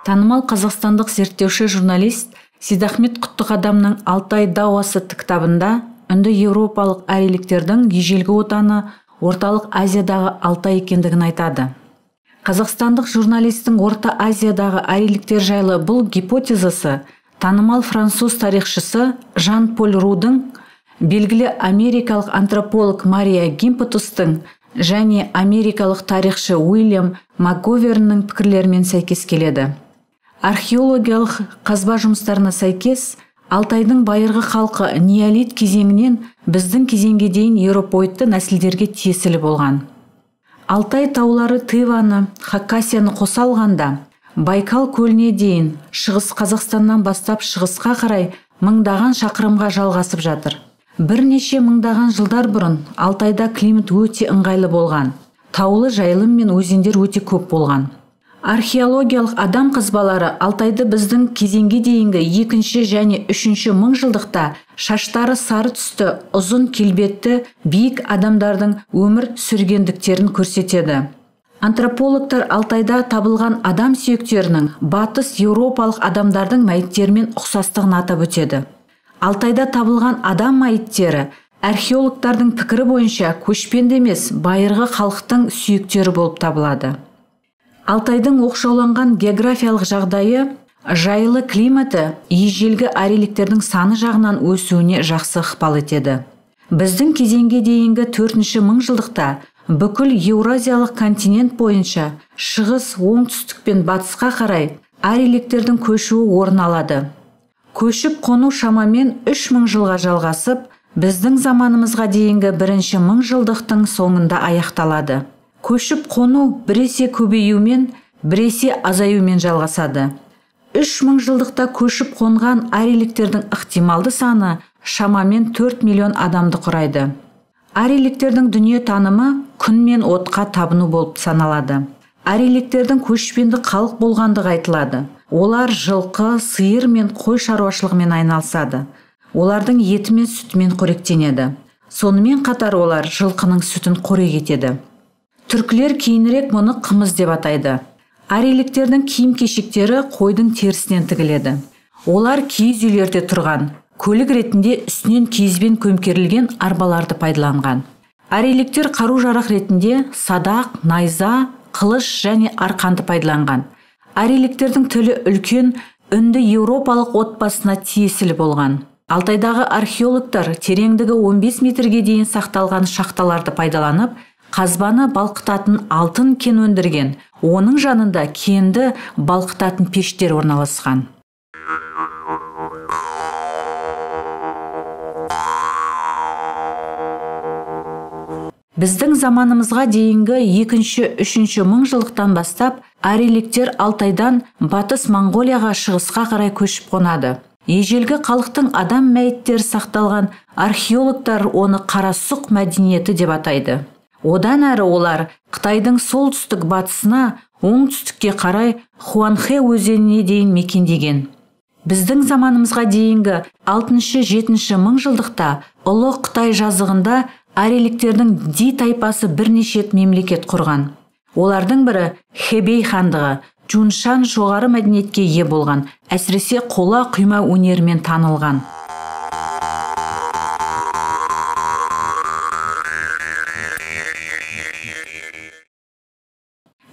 Танымал қазақстандық зерттеуші журналист Сейдахмет Құттықадамның «Алтай дауасы» кітабында үнді еуропалық ариліктердің ежелгі отаны Орталық Азиядағы Алтай екендігін айтады. Қазақстандық журналистің Орта Азиядағы ариліктер жайлы бұл гипотезасы танымал француз тарихшысы Жан-Поль Рудың, белгілі америкалық антрополог Мария Гимпотустың және америкалық тарихшы Уильям МакГоверннің пікірлерімен сәйкес келеді. Археологиялық қазба жұмыстарына сәйкес, Алтайдың байырғы халқы неолит кезеңінен біздің кезеңге дейін еуропоидты нәсілдерге тиесілі болған. Алтай таулары Тываны, Хакасияны қоса алғанда, Байкал көліне дейін шығыс Қазақстаннан бастап шығысқа қарай мыңдаған шақырымға жалғасып жатыр. Бірнеше мыңдаған жылдар бұрын Алтайда климат өте ыңғайлы болған. Таулы жайылым мен өзендер өте көп болған. Археологиялық адам қазбалары Алтайды біздің кезеңге дейінгі 2 және 3 мыңжылдықта шаштары сары түсті, ұзын келбетті, биік адамдардың өмір сүргендіктерін көрсетеді. Антропологтар Алтайда табылған адам сүйектерінің батыс еуропалық адамдардың мәйіттерімен ұқсастығын атап өтеді. Алтайда табылған адам мәйіттері археологтардың пікірі бойынша көшпенді емес, байырғы халықтың сүйектері болып табылады. Алтайдың оқшауланған географиялық жағдайы, жайлы климаты ежелгі ариліктердің саны жағынан өсуіне жақсы ықпал етеді. Біздің кезеңге дейінгі 4 мыңжылдықта бүкіл Еуразиялық континент бойынша шығыс, оңтүстік пен батысқа қарай ариліктердің көшуі орын алады. Көшіп қону шамамен 3000 жылға жалғасып, біздің заманымызға дейінгі 1 мыңжылдықтың соңында аяқталады. Көшіп қону біресе көбеюмен, біресе азаюмен жалғасады. 3000 жылдықта көшіп қонған ариліктердің ықтималды саны шамамен 4 миллион адамды құрайды. Ариліктердің дүние танымы күн мен отқа табыну болып саналады. Ариліктердің көшпенді халық болғандығы айтылады. Олар жылқы, сиыр мен қой шаруашылығымен айналысады. Олардың еті мен сүтімен қоректенеді. Сонымен қатар олар жылқының сүтін қорек етеді. Түркілер кейінірек мұны қымыз деп атайды. Ариліктердің киім-кешектері қойдың терісінен тігіледі. Олар киіз үйлерде тұрған, көлік ретінде үстінен киізбен көмкерілген арбаларды пайдаланған. Ариліктер қару-жарақ ретінде садақ, найза, қылыш және арқанды пайдаланған. Ариліктердің тілі үлкен, үнді еуропалық отбасына тиесілі болған. Алтайдағы археологтар тереңдігі 15 метрге дейін сақталған шахталарды пайдаланып, қазбаны балқытатын алтын кен өндірген. Оның жанында кенді балқытатын пештер орналасқан. Біздің заманымызға дейінгі 2-3 мыңжылдықтан бастап ариліктер Алтайдан батыс Моңғолияға шығысқа қарай көшіп қонады. Ежелгі халықтың адам мәйіттері сақталған археологтар оны Қарасұқ мәдениеті деп атайды. Одан әрі олар Қытайдың солтүстік батысына, оңтүстікке қарай Хуанхэ өзеніне дейін мекендеген. Біздің заманымызға дейінгі 6-7 мыңжылдықта ұлы Қытай жазығында ариліктердің Ди тайпасы бірнеше мемлекет құрған. Олардың бірі Хэбей хандығы, Чуншан жоғары мәдениетке ие болған, әсіресе қола құйма өнерімен танылған.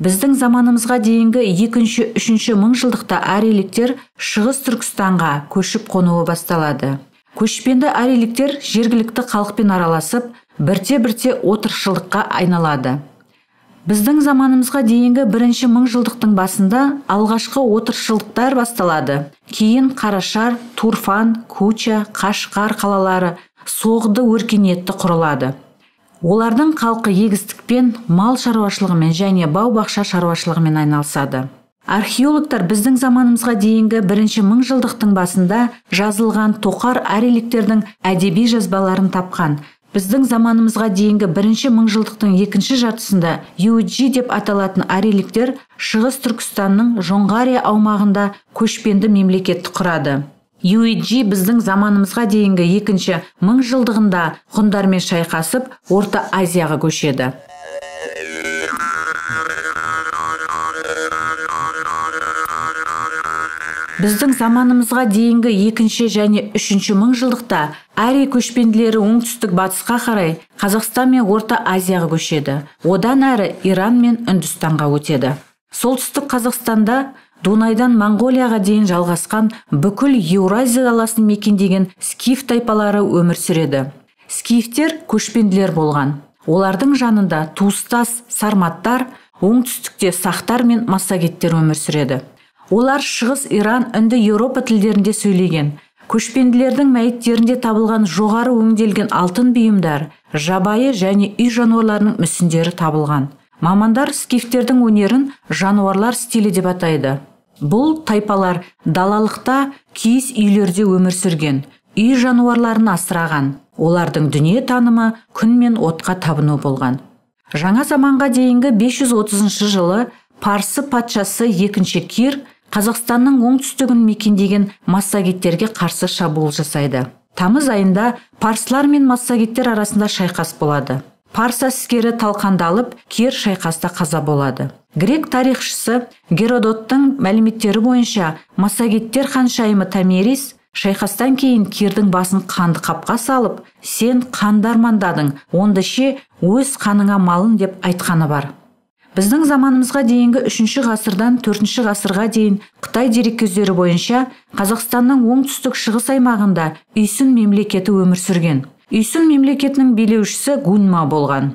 Біздің заманымызға дейінгі 2-3 мыңжылдықта ариліктер шығыс Түркістанға көшіп қонуы басталады. Көшпенді ариліктер жергілікті халықпен араласып, бірте-бірте отырықшылдыққа айналады. Біздің заманымызға дейінгі 1 мыңжылдықтың басында алғашқы отырықшылдықтар басталады. Кейін Қарашар, Турфан, Куча, Қашқар қалалары соғды өркениетті құрылады. Олардың халқы егістікпен, мал шаруашылығымен және бау-бақша шаруашылығымен айналысады. Археологтар біздің заманымызға дейінгі 1 мыңжылдықтың басында жазылған тоқар ариліктердің әдеби жазбаларын тапқан. Біздің заманымызға дейінгі 1 мыңжылдықтың 2 жартысында Юйджи деп аталатын ариліктер шығыс Түркістанның Жоңғария аумағында көшпенді мемлекетті құрады. Юйджи біздің заманымызға дейінгі 2 мыңжылдығында ғұндармен шайқасып, Орта Азияға көшеді. Біздің заманымызға дейінгі 2 және 3 мыңжылдықта арий көшпенділері оңтүстік батысқа қарай Қазақстан мен Орта Азияға көшеді. Одан әрі Иран мен Үндістанға өтеді. Солтүстік Қазақстанда Дунайдан Монғолияға дейін жалғасқан бүкіл Еуразия даласын мекендеген скиф тайпалары өмір сүреді. Скифтер көшпенділер болған. Олардың жанында туыстас сарматтар, оңтүстікте сақтар мен массагеттер өмір сүреді. Олар шығыс Иран, үнді Еуропа тілдерінде сөйлеген. Көшпенділердің мәйіттерінде табылған жоғары өңделген алтын бұйымдар, жабайы және үй жануарларының мүсіндері табылған. Мамандар скифтердің өнерін жануарлар стилі деп атайды. Бұл тайпалар далалықта киіз үйлерде өмір сүрген, үй жануарларын асыраған. Олардың дүние танымы күн мен отқа табыну болған. Жаңа заманға дейінгі 530 жылы Парсы патшасы 2 Кир Қазақстанның оңтүстігін мекендеген массагеттерге қарсы шабуыл жасайды. Тамыз айында парсылар мен массагеттер арасында шайқас болады. Парс әскері талқандалып, Кир шайқаста қаза болады. Грек тарихшысы Геродоттың мәліметтері бойынша массагеттер ханшайымы Томерис шайқастан кейін Кирдің басын қанды қапқа салып, сен қанды армандадың, онда ше өз қаныңа малын деп айтқаны бар. Біздің заманымызға дейінгі 3 ғасырдан 4 ғасырға дейін Қытай дереккөздері бойынша Қазақстанның оңтүстік шығыс аймағында Үйсін мемлекеті өмір сүрген. Үйсін мемлекетінің билеушісі Гунма болған.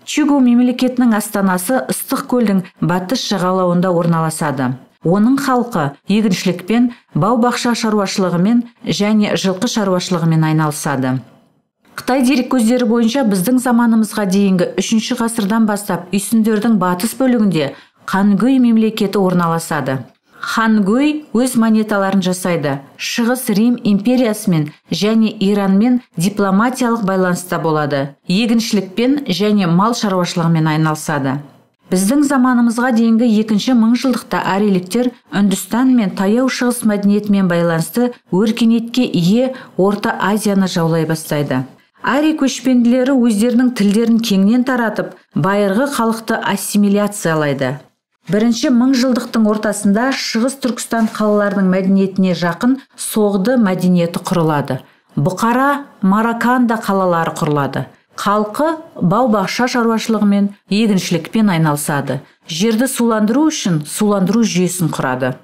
Чугу мемлекетінің астанасы Ыстық көлдің батыс жағалауында орналасады. Оның халқы егіншілікпен, бау-бақша шаруашылығымен және жылқы шаруашылығымен айналысады. Қытай дереккөздері бойынша біздің заманымызға дейінгі 3 ғасырдан бастап үйсіндердің батыс бөлігінде Хангуй мемлекеті орналасады. Хангуй өз монеталарын жасайды. Шығыс Рим империясымен және Иранмен дипломатиялық байланыста болады. Егіншілікпен және мал шаруашылығымен айналысады. Біздің заманымызға дейінгі 2 мыңжылдықта арийліктер Үндістан мен таяу шығыс мәдениетімен байланысты өркениетке ие Орта Азияны жаулай бастайды. Арий көшпенділері өздерінің тілдерін кеңінен таратып, байырғы халықты ассимиляциялайды. 1 мыңжылдықтың ортасында Шығыс Түркістан қалаларының мәдениетіне жақын Соғды мәдениеті құрылады. Бұқара, Мараканда қалалары құрылады. Халқы бау-бақша шаруашылығымен, егіншілікпен айналысады. Жерді суландыру үшін суландыру жүйесін құрады.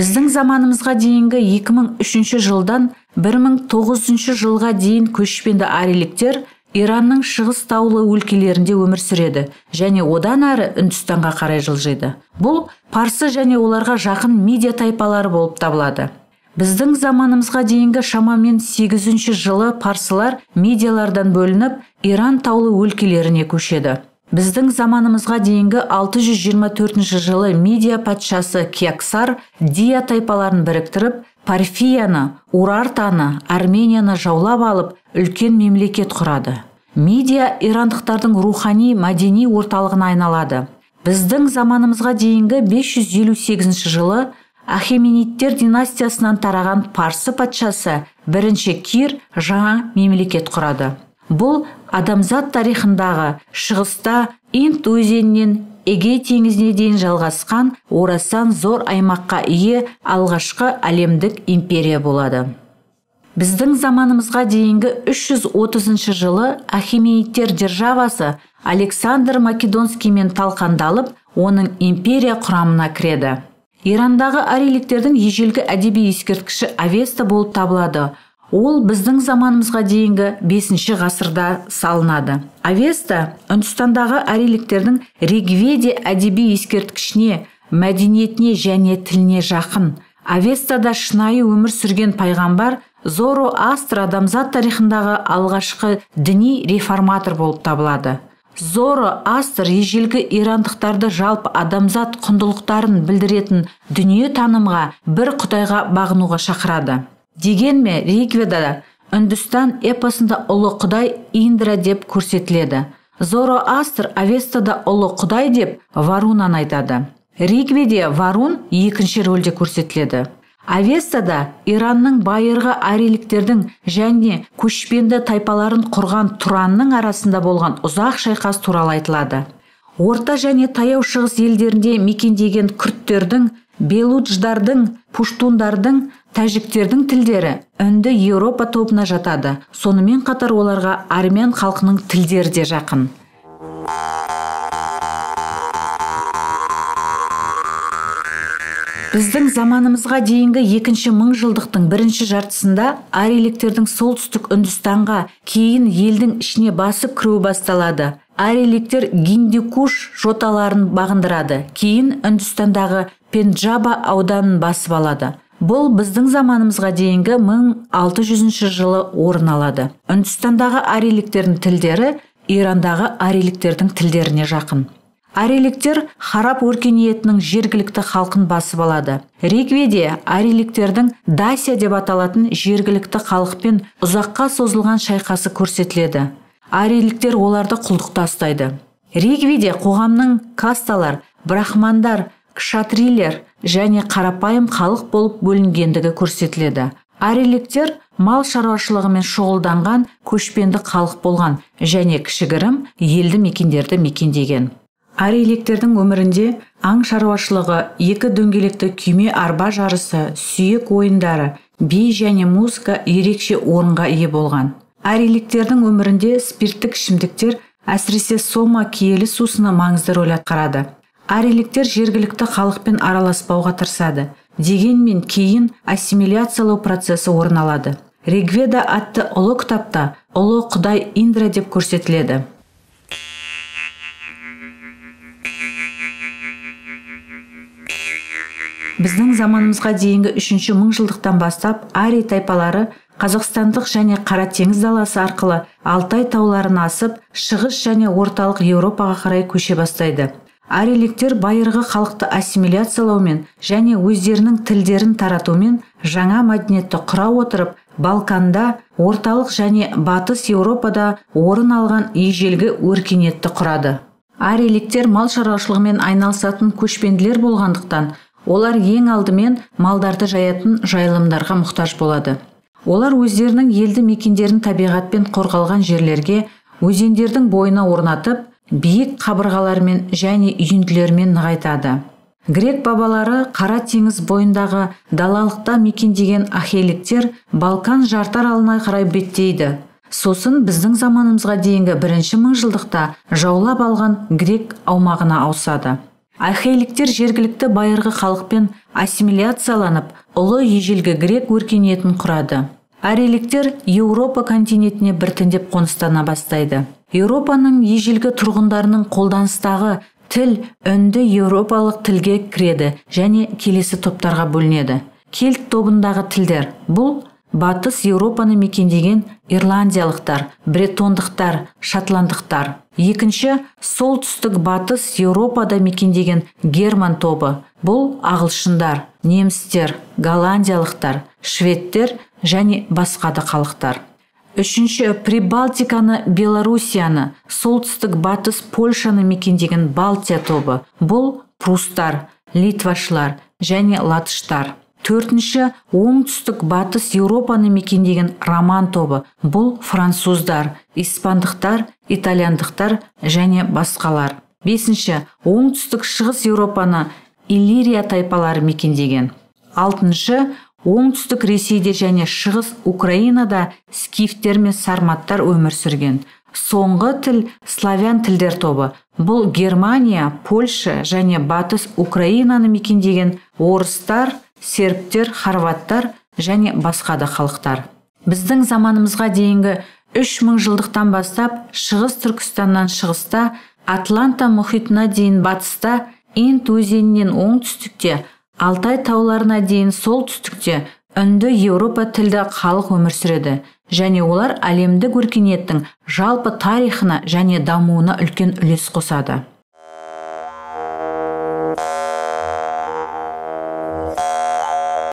Біздің заманымызға дейінгі 2003 жылдан 1900 жылға дейін көшпенді арийліктер Иранның шығыс таулы өлкелерінде өмір сүреді және одан әрі Үндістанға қарай жылжиды. Бұл парсы және оларға жақын медиа тайпалары болып табылады. Біздің заманымызға дейінгі шамамен 800 жылы парсылар медиалардан бөлініп Иран таулы өлкелеріне көшеді. Біздің заманымызға дейінгі 624 жылы Медия патшасы Кексар Дия тайпаларын біріктіріп, Парфияны, Урартаны, Арменияны жаулап алып, үлкен мемлекет құрады. Медия ирандықтардың рухани мәдени орталығына айналады. Біздің заманымызға дейінгі 558 жылы Ахемениттер династиясынан тараған Парсы патшасы 1 Кир жаңа мемлекет құрады. Бұл адамзат тарихындағы шығыста Инд өзенінен Эгей теңізіне дейін жалғасқан орасан зор аймаққа ие алғашқы әлемдік империя болады. Біздің заманымызға дейінгі 330 жылы Ахемениттер державасы Александр Македонскиймен талқандалып, оның империя құрамына кіреді. Ирандағы арийліктердің ежелгі әдеби ескерткіші Авеста болып табылады. Ол біздің заманымызға дейінгі 5 ғасырда салынады. Авеста Үндістандағы арийліктердің Ригведе әдеби ескерткішіне, мәдениетіне және тіліне жақын. Авестада шынайы өмір сүрген пайғамбар Зороастр адамзат тарихындағы алғашқы діни реформатор болып табылады. Зороастр ежелгі ирандықтарды жалпы адамзат құндылықтарын білдіретін дүние танымға бір құдайға бағынуға шақырады. Дегенмен Ригведада Үндістан эпосында ұлы құдай Индра деп көрсетіледі. Зороастр Авестада ұлы құдай деп Варунан айтады. Ригведе Варун екінші рөлде көрсетіледі. Авестада Иранның байырғы арийліктердің және көшпенді тайпаларын құрған Туранның арасында болған ұзақ шайқас туралы айтылады. Орта және таяу шығыс елдерінде мекендеген күрттердің, белудждардың, пуштундардың, тәжіктердің тілдері үнді Еуропа тобына жатады. Сонымен қатар оларға армян халқының тілдері де жақын. Біздің заманымызға дейінгі 2-ші мыңжылдықтың бірінші жартысында арийліктердің солтүстік Үндістанға, кейін елдің ішіне басып кіруі басталады. Арийліктер Гиндикуш жоталарын бағындырады, кейін Үндістандағы Пенджаба ауданын басып алады. Бұл біздің заманымызға дейінгі 1600 жылы орын алады. Үндістандағы арийліктердің тілдері Ирандағы арийліктердің тілдеріне жақын. Арийліктер Харап өркениетінің жергілікті халқын басып алады. Ригведе арийліктердің Дасия деп аталатын жергілікті халықпен ұзаққа созылған шайқасы көрсетіледі. Арийліктер оларды құлдықта ұстайды. Ригведе қоғамның касталар, брахмандар, кшатрилер және қарапайым халық болып бөлінгендігі көрсетіледі. Арийліктер мал шаруашылығымен шұғылданған көшпенді халық болған және кішігірім елді мекендерді мекендеген. Арийліктердің өмірінде аң шаруашылығы, екі дөңгелекті күйме арба жарысы, сүйек ойындары, би және музыка ерекше орынға ие болған. Арийліктердің өмірінде спирттік ішімдіктер, әсіресе сома киелі сусыны маңызды рөл атқарады. Арийліктер жергілікті халықпен араласпауға тырысады. Дегенмен кейін ассимиляциялау процесі орын алады. Ригведа атты ұлы кітапта ұлы құдай Индра деп көрсетіледі. Біздің заманымызға дейінгі 3-ші мыңжылдықтан бастап арий тайпалары Қазақстандық және Қара теңіз даласы арқылы Алтай тауларын асып, шығыс және орталық Еуропаға қарай көше бастайды. Арийліктер байырғы халықты ассимиляциялаумен және өздерінің тілдерін таратумен жаңа мәдениетті құра отырып, Балканда, орталық және батыс Еуропада орын алған ежелгі өркениетті құрады. Арийліктер мал шаруашылығымен айналысатын көшпенділер болғандықтан, олар ең алдымен малдарды жаятын жайылымдарға мұқтаж болады. Олар өздерінің елді мекендерін табиғатпен қорғалған жерлерге, өзендердің бойына орнатып, биік қабырғалармен және үйінділермен нығайтады. Грек бабалары Қара теңіз бойындағы далалықта мекендеген ахейліктер Балкан жартаралына қарай беттейді. Сосын біздің заманымызға дейінгі 1-ші мыңжылдықта жаулап алған грек аумағына ауысады. Ахейліктер жергілікті байырғы халықпен ассимиляцияланып, ұлы ежелгі грек өркениетін құрады. Арийліктер Еуропа континентіне біртіндеп қоныстана бастайды. Еуропаның ежелгі тұрғындарының қолданыстағы тіл үнді еуропалық тілге кіреді және келесі топтарға бөлінеді. Кельт тобындағы тілдер. Бұл батыс Еуропаны мекендеген ирландиялықтар, бретондықтар, шотландықтар. Екінші, солтүстік батыс Еуропада мекендеген герман тобы. Бұл ағылшындар, немістер, голландиялықтар, шведтер және басқа да халықтар. Үшінші, Прибалтиканы, Белоруссияны, солтүстік батыс Польшаны мекендеген Балтия тобы. Бұл прустар, литвашылар және латыштар. Төртінші, оңтүстік батыс Еуропаны мекендеген роман тобы. Бұл француздар, испандықтар, итальяндықтар және басқалар. Бесінші, оңтүстік шығыс Еуропаны Иллирия тайпалары мекендеген. Алтыншы, оңтүстік Ресейде және шығыс Украинада скифтер мен сарматтар өмір сүрген. Соңғы тіл славян тілдер тобы. Бұл Германия, Польша және батыс Украинаны мекендеген орыстар, сербтер, хорваттар және басқа да халықтар. Біздің заманымызға дейінгі 3000 жылдықтан бастап шығыс Түркістаннан шығыста, Атланта мұхитына дейін батыста, Инд өзенінен оңтүстікте, Алтай тауларына дейін солтүстікте үнді Еуропа тілді халық өмір сүреді және олар әлемдік өркениеттің жалпы тарихына және дамуына үлкен үлес қосады.